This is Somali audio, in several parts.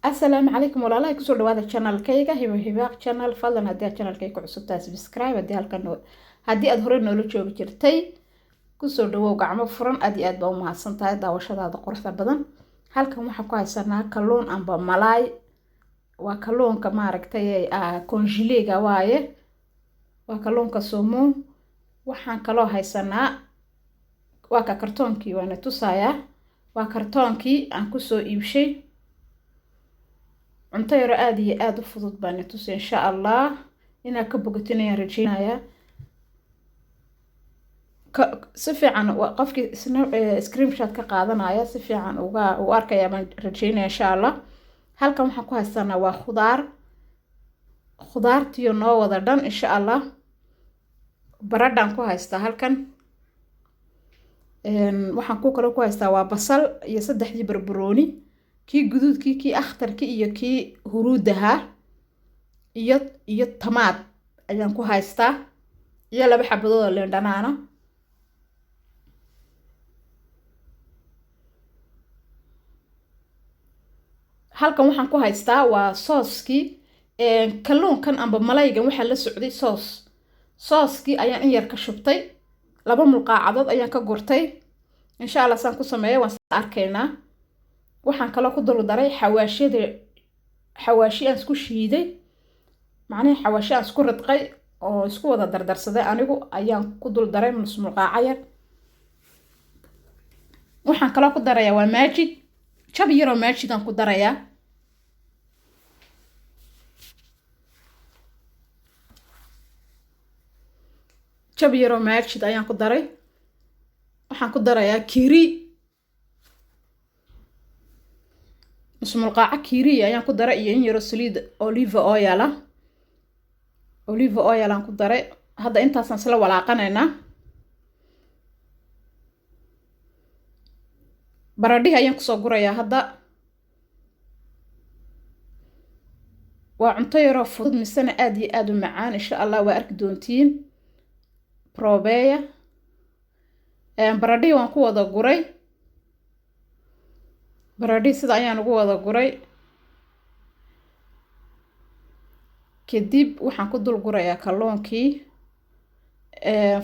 السلام عليكم ولا لا كسر هذا القناة كيجا هباق قناة فضلا هدي القناة كيجا عصبتها سبسكرايب هدي هالقناة هدي أظهرين نقول شو بجرتي كسر دوا وقعمة فرن أدي أدبا مع السنتاي داوشة هذا قرصة بدن هالكم وحكوا سنة كلون أم بملاي وكلون كما ركتي كونجلي جوايه وكلون كسمو وحن كلو هاي سنة وكرتونكي وأنا تصايا وكرتونكي أن كسو يبشي cunto yaro aad iyo aad u fudud baan tusay insha Allah ina ka bogatinaya rajaynaya si fiican qofkii screenshot ka qaadanaya si fiican uga arkaya baan rajaynaya insha Allah halkan waxaan ku haysanaa waa khudaartiyo noo wada dhan insha Allah baradhan ku haystaa halkan waxaan ku kala ku haystaa waa basal iyo saddexdii barbarooni kii guduudkii kii akhtarkii iyo kii huruudaha iyo tamaad ayaan ku haystaa iyo laba xabadood oo leen dhanaana halkan waxaan ku haystaa waa sooskii kalluunkan amba malaygan waxa la socday sooskii ayaan in yar ka shubtay laba mulqaacadood ayaan ka gurtay insha Allah saan ku sameeyo waan arkaynaa waxaan kala ku dul daray xawaashi aan isku shiiday macnaheedu xawaashi aan isku ridqay oo isku wada dardarsaday anigu ayaan ku dul daray nus mulqaaca yar waxaan kala ku darayaa waa magic jab yaro magic aan ku darayaa jab yaro magic ayaan ku daray waxaan ku darayaa kiri mulqaaca kiriya ayaan ku daray iyo in yaro saliid olive oil aan ku daray hadda intaasaan isla walaaqanaynaa baradhihi ayaan kusoo gurayaa hadda waa cunto yaroo fudud misana aad iyo aad u macaan insha Allah waa arki doontiin probeya baradhihi waan ku wada guray baradhi sida ayaan ugu wada guray kadib waxaan ku dul gurayaa kalluunkii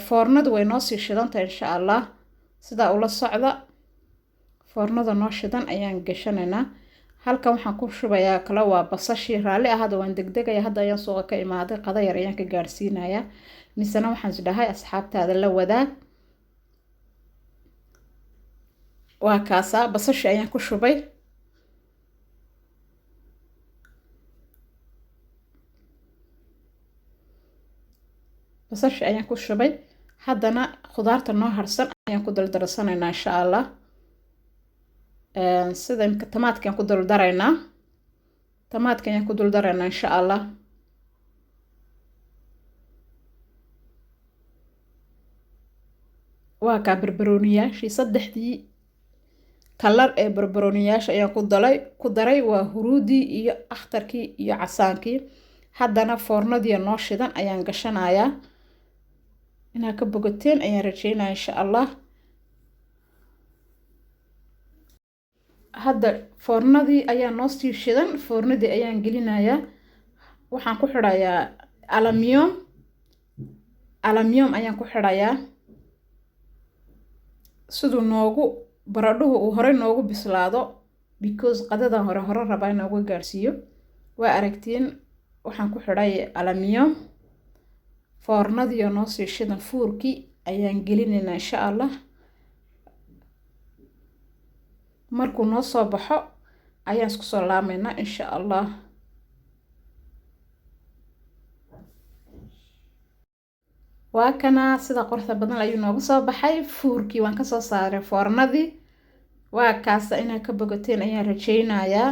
foornadu way noo sii shidantahay insha Allah sida ula socda foornada noo shidan ayaan gashanaynaa halkan waxaan ku shubayaa kala waa basashii raali ah hadda waan degdegaya hadda ayaan suuqa ka imaaday qada yar ayaan ka gaarsiinayaa misana waxaan isdhahay asxaabtaada la wadaag waa kaasa basashi ayaan ku shubay haddana khudaarta noo harsan ayaan ku dardarsanaynaa insha Allah sida imka tamaadkan ku dardaraynaa ayaan ku dardaraynaa insha Allah waa ka barbarooniyaashii saddexdii kalar ee barbarooniyaasha ayaan ku daray waa huruudii iyo akhtarkii iyo casaankii haddana foornadii noo shidan ayaan gashanayaa inaa ka bogateen ayaan rajaynaya insha Allah hadda foornadii ayaa noo sii shidan foornadii ayaan gelinayaa waxaan ku xidhayaa aluminium ayaan ku xidhayaa siduu noogu baradhuhu uu hore noogu bislaado because qadadan hore rabaa inaan uga gaarsiiyo waa aragtiin waxaan ku xidhay aluminium foornadii noo sii shidan fuurkii ayaan gelinaynaa insha Allah markuu noo soo baxo ayaan isku soo laamaynaa insha Allah waa kana sida qorta badan ayuu noogu soo baxay fuurkii waan ka soo saaray foornadii waa kaasa inaa ka bogateen ayaan rajaynayaa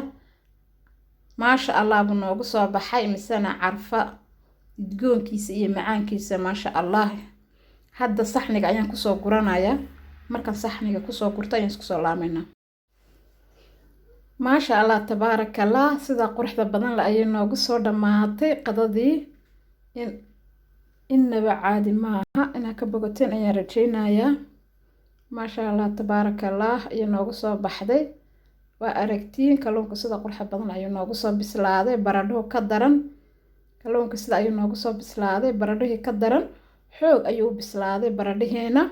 maasha Allah buu noogu soo baxay misana carfa udgoonkiisa iyo macaankiisa maasha Allah hadda saxniga ayaan kusoo guranayaa markaan saxniga kusoo gurto ayaan isku soo laamaynaa maasha Allah tabaarakallah sida qorta badan la ayay noogu soo dhamaatay qadadii innaba caadi maaha inaa ka bogateen ayaan rajaynayaa ما شاء الله تبارك الله ينوغ صو بحدي waa aragtiin kalluunka sida qurxa badan ayuu noogu soo bislaaday baradho ka daran kalluunka sida ayuu noogu soo bislaaday baradhihii ka daran xoog ayuu bislaaday baradhihiina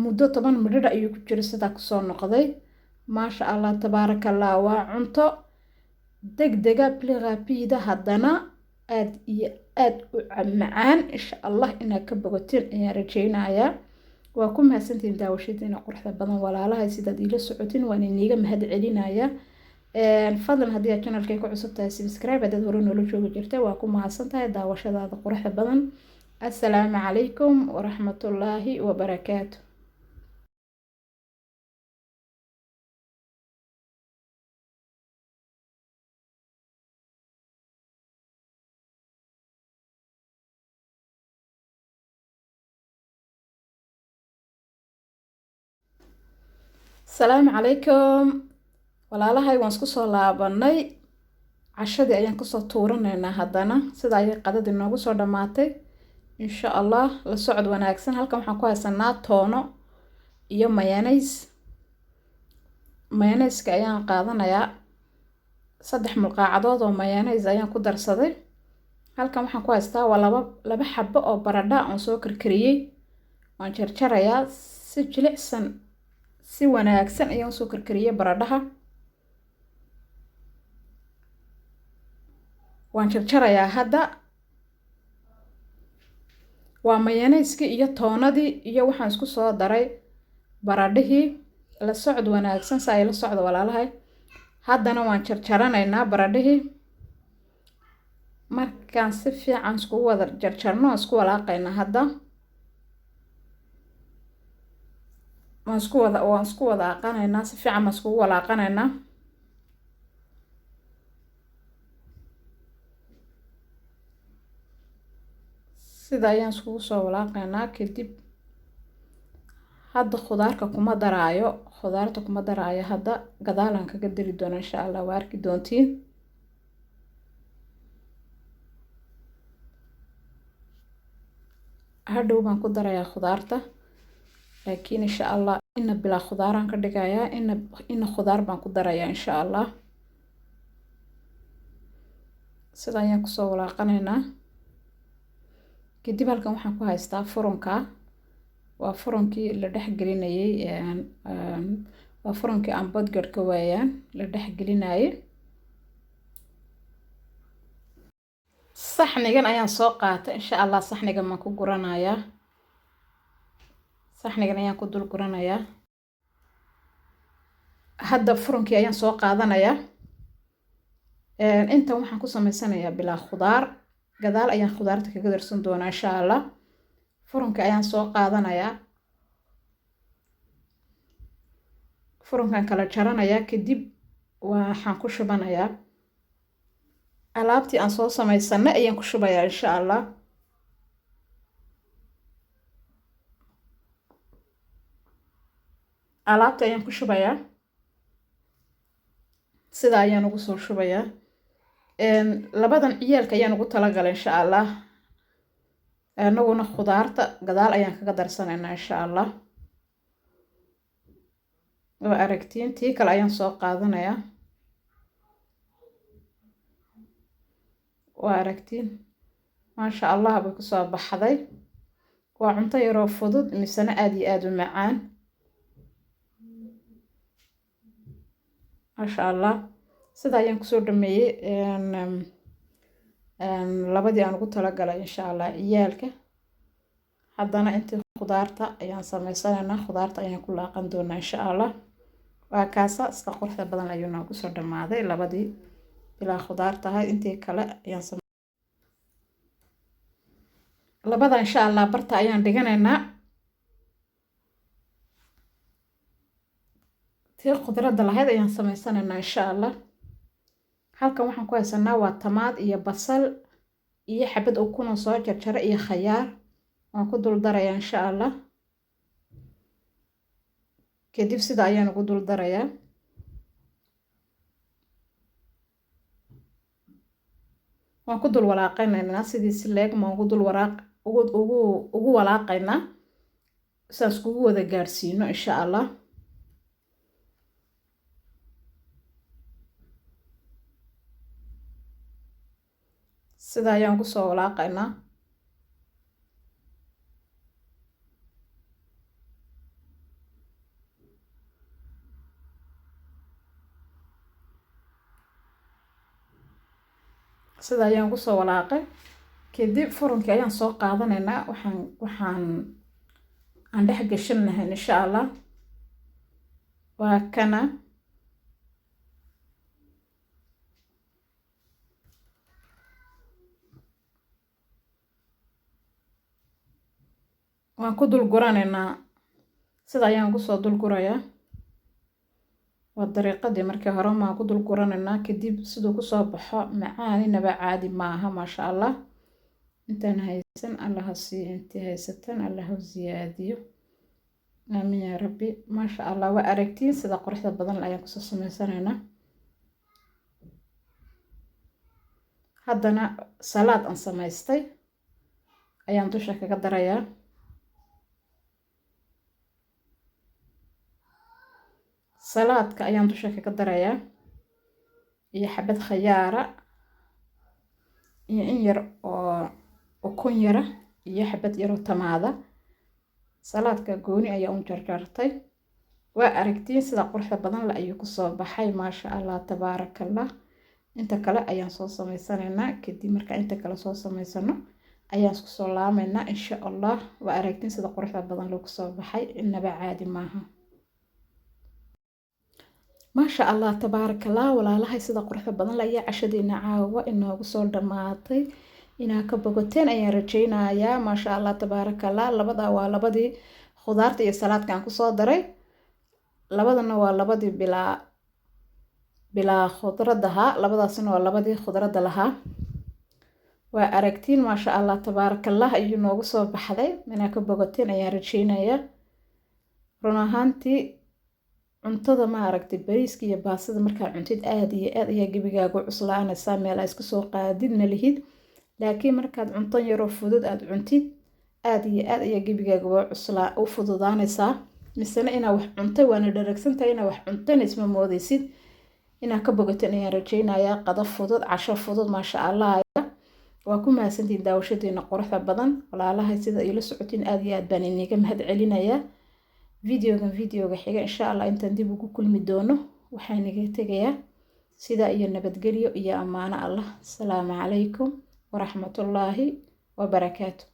muddo 10 midhidh ayuu ku jiray sidaa kusoo noqday maasha allah tabaarakallah waa cunto degdega pliqaabida haddana aad iyo aad u macaan insha allah inaad ka bogatiin ayaan rajaynayaa waa ku mahadsantihiin daawashadiina quruxda badan walaalahay sidaad iila socotiin waan iniiga mahad celinayaa fadlan haddii aad channelkay ku cusub tahay subscribe haddaad hore noola joogi jirta waa ku mahadsan tahay daawashadaada quruxda badan assalaamu calaykum waraxmatullaahi wabarakaatu السلام عليكم walaalahay waan isku soo laabanay cashadii ayaan kusoo tuuranaynaa haddana sida ayay qadadii noogu soo dhammaatay insha allah la socod wanaagsan halkan waxaan ku haysanaa toono iyo mayonnaise-ka ayaan qaadanayaa 3 mulqaacadood oo mayonnaise ayaan ku darsaday halkan waxaan ku haystaa waa laba xabbo oo baradha aan soo karkariyey waan jarjarayaa si jilicsan si wanaagsan ayaan soo karkariyey baradhaha waan jarjarayaa hadda waa mayonnaise-ki iyo toonadii iyo waxaan isku soo daray baradhihii la socod wanaagsan saa ay la socdo walaalahay haddana waan jarjaranaynaa baradhihii markaan si fiican iskugu wada jarjarno isku walaaqaynaa hadda waan isku wada aqanaynaa si fiican ma iskugu walaaqanaynaa sida ayaan iskugu soo walaaqaynaa kadib hadda khudaarta kuma daraayo hadda gadaalaan kaga dari doona insha allah waa arki doontiin hadhow baan ku darayaa khudaarta laakiin insha allah ina bilaa khudaaraan ka dhigayaa ina khudaar baan ku darayaa insha allah sida ayaan kusoo walaaqanaynaa kadib halkan waxaan ku haystaa furunka waa furunkii la dhex gelinayay waa furunkii aan bodgarka waayaan la dhex gelinayay saxnigan ayaan soo qaatay insha allah saxnigan maan ku guranayaa saxnigan ayaan ku dul guranayaa hadda furunkii ayaan soo qaadanayaa intan waxaan ku samaysanayaa bilaa khudaar gadaal ayaan khudaarta kaga darsan doonaa insha allah furunka ayaan soo qaadanayaa furunkan kala jaranayaa kadib waxaan ku shubanayaa alaabtii aan soo samaysanay ayaan ku shubayaa insha allah alaabta ayaan ku shubayaa sida ayaan ugu soo shubayaa labadan ciyaalka ayaan ugu talagalay insha allah anaguna khudaarta gadaal ayaan kaga darsanaynaa insha allah waa aragtiin tii kale ayaan soo qaadanayaa waa aragtiin maasha allah bay kusoo baxday waa cunto yaroo fudud misana aad iyo aad u macaan maasha allah sida ayaan kusoo dhameeyey labadii aan ugu talagalay insha allah ciyaalka haddana intii khudaarta ayaan samaysanaynaa khudaarta ayaan ku laaqan doonaa insha allah waa kaasa sida quruxda badan ayuu noogu soo dhamaaday labadii bilaa khudaar tahay intii kale ayaan labada insha allah barta ayaan dhiganaynaa tii khudradda lahayd ayaan samaysanaynaa insha allah halkan waxaan ku haysanaa waa tamaad iyo basal iyo xabad ukun oo soo jarjara iyo khayaar waan ku dul darayaa insha allah kadib sida ayaan ugu dul darayaa waan ku dul walaaqaynaynaa sidii si leeg ma ugu walaaqaynaa saas kugu wada gaarsiino insha allah sida ayaan kusoo walaaqaynaa. sida ayaan kusoo walaaqay. kadib furunka ayaan soo qaadanaynaa. waxaan aan dhex gashanahay insha Allah. waa kana waan ku dul guranaynaa. sida ayaan kusoo dul gurayaa. waa dariiqadii markii hore maan ku dul guranaynaa. kadib siduu kusoo baxo macaaninaba caadi maaha maasha Allah. intaan haysan Allah sii, intii haysatan Allah ziyaadiyo. aamin yaa rabbi. maasha Allah waa aragtiin sida quruxda badan ayaan kusoo samaysanaynaa. haddana salaad aan samaystay ayaan dusha kaga darayaa. salaadka ayaan dusha kaga darayaa iyo xabad khayaara iyo in yar oo ukun yara iyo xabad yar oo tamaada. salaadka gooni ayaan u jarjartay. waa aragtiin sida quruxda badan la ayuu kusoo baxay maasha Allah tabaarakallah. inta kale ayaan soo samaysanaynaa. kadib marka inta kale soo samaysano ayaan isku soo laamaynaa insha Allah. waa aragtiin sida quruxda badan loo kusoo baxay inaba caadi maaha. maasha Allah tabaarakallah. walaalahay sida quruxda badan la ayaa cashadeena caawa inoogu soo dhamaatay. inaa ka bogoteen ayaan rajaynayaa. maasha Allah tabaarakallah. labada waa labadii khudaarta iyo salaadka aan kusoo daray. labadana waa labadii bilaa khudradaha. labadaasna waa labadii khudradda lahaa. waa aragtiin maasha Allah tabaarakallah ayuu noogu soo baxday. inaa ka bogoteen ayaan rajaynayaa. run ahaantii cuntada ma aragtay bariiska iyo baastada markaa cuntid aad iyo aad ayaa gebigaagu cuslaanaysaa. meel iska soo qaadid ma lihid. laakiin markaad cunto yaroo fudud aad cuntid aad iyo aad ayaa gebigaagu u fududaanaysaa. misena inaa wax cuntay waana dharagsantahay. inaa wax cuntayna isma moodaysid. inaa ka bogateen ayaan rajaynayaa. qado fudud, casho fudud maasha Allah. waa ku mahadsantiin daawashadeena quruxda badan. walaalahay sida ila socotiin aad iyo aad baan iniga mahad celinayaa. videoga xiga insha Allah intaan dib ugu kulmi doono waxaan iga tegayaa sida iyo nabadgelyo iyo amaano Allah. Assalaamu calaykum waraxmatullaahi wabarakaatuh.